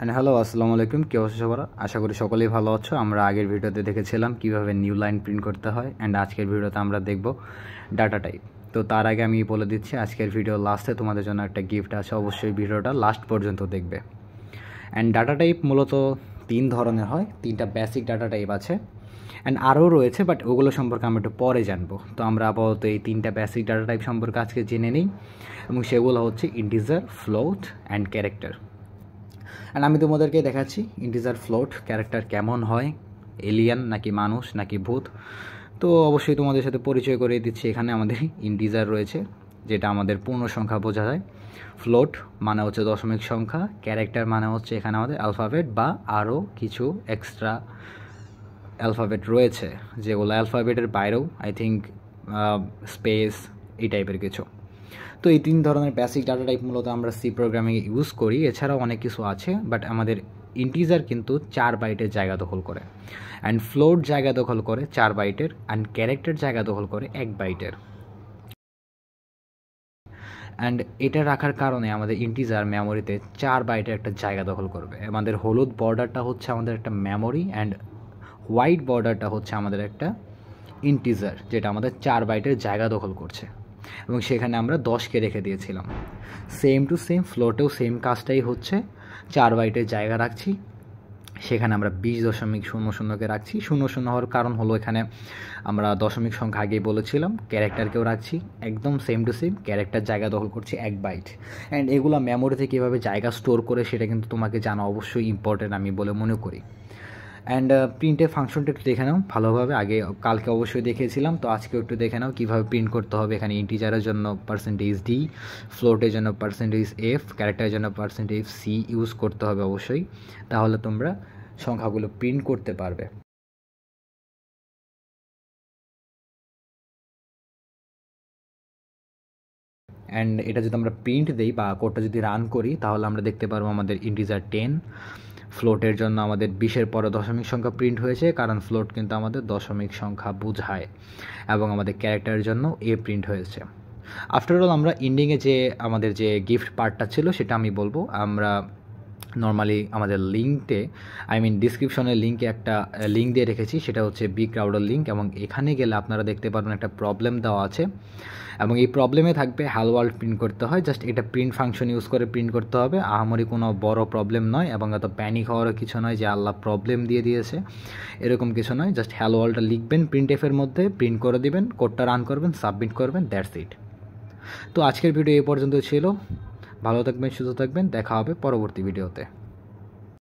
Hello, আসসালামু আলাইকুম। কী অবস্থা সবার? আশা করি সকলেই ভালো আছো। আমরা আগের ভিডিওতে দেখেছিলাম কীভাবে নিউ লাইন প্রিন্ট করতে হয়, অ্যান্ড আজকের ভিডিওতে আমরা দেখব ডাটা টাইপ। তো তার আগে আমি বলে দিচ্ছি, আজকের ভিডিও লাস্টে তোমাদের জন্য একটা গিফট আছে, অবশ্যই ভিডিওটা লাস্ট পর্যন্ত দেখবে। অ্যান্ড ডাটা টাইপ মূলত 3 ধরনের হয়, 3টা বেসিক ডাটা টাইপ আছে, অ্যান্ড আরও রয়েছে, বাট ওগুলো সম্পর্কে আমরা একটু পরে জানবো। তো আমরা আপাতত এই 3টা বেসিক ডাটা টাইপ সম্পর্কে আজকে জেনে নিই, এবং সেগুলো হচ্ছে integer, float and character. And আমি তোমাদেরকে দেখাচ্ছি ইন্টিজার, ফ্লোট, ক্যারেক্টার কেমন হয়, এলিয়ান নাকি মানুষ নাকি ভূত। তো অবশ্যই তোমাদের সাথে পরিচয় করিয়ে দিচ্ছি। এখানে আমাদের ইন্টিজার রয়েছে, যেটা আমাদের পূর্ণ সংখ্যা বোঝা যায়। ফ্লোট মানে হচ্ছে দশমিক সংখ্যা। ক্যারেক্টার মানে হচ্ছে এখানে আমাদের অ্যালফাবেট বা আরও কিছু এক্সট্রা অ্যালফাবেট রয়েছে, যেগুলো অ্যালফাবেটের বাইরেও, আই থিঙ্ক স্পেস, এই টাইপের কিছু। তো এই 3 ধরনের বেসিক ডাটা টাইপ মূলত আমরা সি প্রোগ্রামিং ইউজ করি। এছাড়াও অনেক কিছু আছে, বাট আমাদের ইন্টিজার কিন্তু 4 বাইটের জায়গা দখল করে, অ্যান্ড ফ্লোট জায়গা দখল করে 4 বাইটের, অ্যান্ড ক্যারেক্টার জায়গা দখল করে 1 বাইটের। অ্যান্ড এটা রাখার কারণে আমাদের ইন্টিজার মেমোরিতে 4 বাইটের একটা জায়গা দখল করবে। আমাদের হলুদ বর্ডারটা হচ্ছে আমাদের একটা মেমোরি, অ্যান্ড হোয়াইট বর্ডারটা হচ্ছে আমাদের একটা ইন্টিজার, যেটা আমাদের 4 বাইটের জায়গা দখল করছে, এবং সেখানে আমরা 10কে রেখে দিয়েছিলাম। সেম টু সেম ফ্লোটেও সেম কাজটাই হচ্ছে, 4 বাইটের জায়গা রাখছি, সেখানে আমরা 20.00কে রাখছি। 00 হওয়ার কারণ হলো, এখানে আমরা দশমিক সংখ্যা আগেই বলেছিলাম। ক্যারেক্টারকেও রাখছি একদম সেম টু সেম, ক্যারেক্টার জায়গা দখল করছি 1 বাইট। অ্যান্ড এগুলো মেমোরিতে কীভাবে জায়গা স্টোর করে সেটা কিন্তু তোমাকে জানা অবশ্যই ইম্পর্টেন্ট আমি বলে মনে করি। অ্যান্ড প্রিন্টের ফাংশনটা একটু দেখে নাও ভালোভাবে। কালকে অবশ্যই দেখিয়েছিলাম, তো আজকেও একটু দেখে নাও কীভাবে প্রিন্ট করতে হবে। এখানে ইন্টিজারের জন্য %d, ফ্লোটের জন্য %f, ক্যারেক্টারের জন্য %c ইউজ করতে হবে অবশ্যই, তাহলে তোমরা সংখ্যাগুলো প্রিন্ট করতে পারবে। অ্যান্ড এটা যদি আমরা প্রিন্ট দিই বা কোডটা যদি রান করি, তাহলে আমরা দেখতে পারবো আমাদের ইন্টিজার 10, ফ্লোটের জন্য আমাদের 20-এর পরে দশমিক সংখ্যা প্রিন্ট হয়েছে, কারণ ফ্লোট কিন্তু আমাদের দশমিক সংখ্যা বোঝায়, এবং আমাদের ক্যারেক্টারের জন্য এ প্রিন্ট হয়েছে। আফটারঅল আমরা এন্ডিংয়ে যে আমাদের যে গিফট পার্টটা ছিল সেটা আমি বলবো। আমরা নর্মালি আমাদের ডিসক্রিপশনের লিঙ্কে একটা লিঙ্ক দিয়ে রেখেছি, সেটা হচ্ছে BigCrowdের লিঙ্ক, এবং এখানে গেলে আপনারা দেখতে পারবেন একটা প্রবলেম দেওয়া আছে, এবং এই প্রবলেমে থাকবে হ্যালো ওয়ার্ল্ড প্রিন্ট করতে হয়। জাস্ট এটা প্রিন্ট ফাংশন ইউজ করে প্রিন্ট করতে হবে, আহামরি কোনো বড় প্রবলেম নয়, এবং এত প্যানিক হওয়ারও কিছু নয় যে আল্লাহ প্রবলেম দিয়ে দিয়েছে, এরকম কিছু নয়। জাস্ট হ্যালো ওয়ার্ল্ডটা লিখবেন প্রিন্ট এফের মধ্যে, প্রিন্ট করে দিবেন, কোডটা রান করবেন, সাবমিট করবেন, দ্যাটস ইট। তো আজকের ভিডিও এই পর্যন্ত ছিল। ভালো থাকবেন, সুস্থ থাকবেন, দেখা হবে পরবর্তী ভিডিওতে।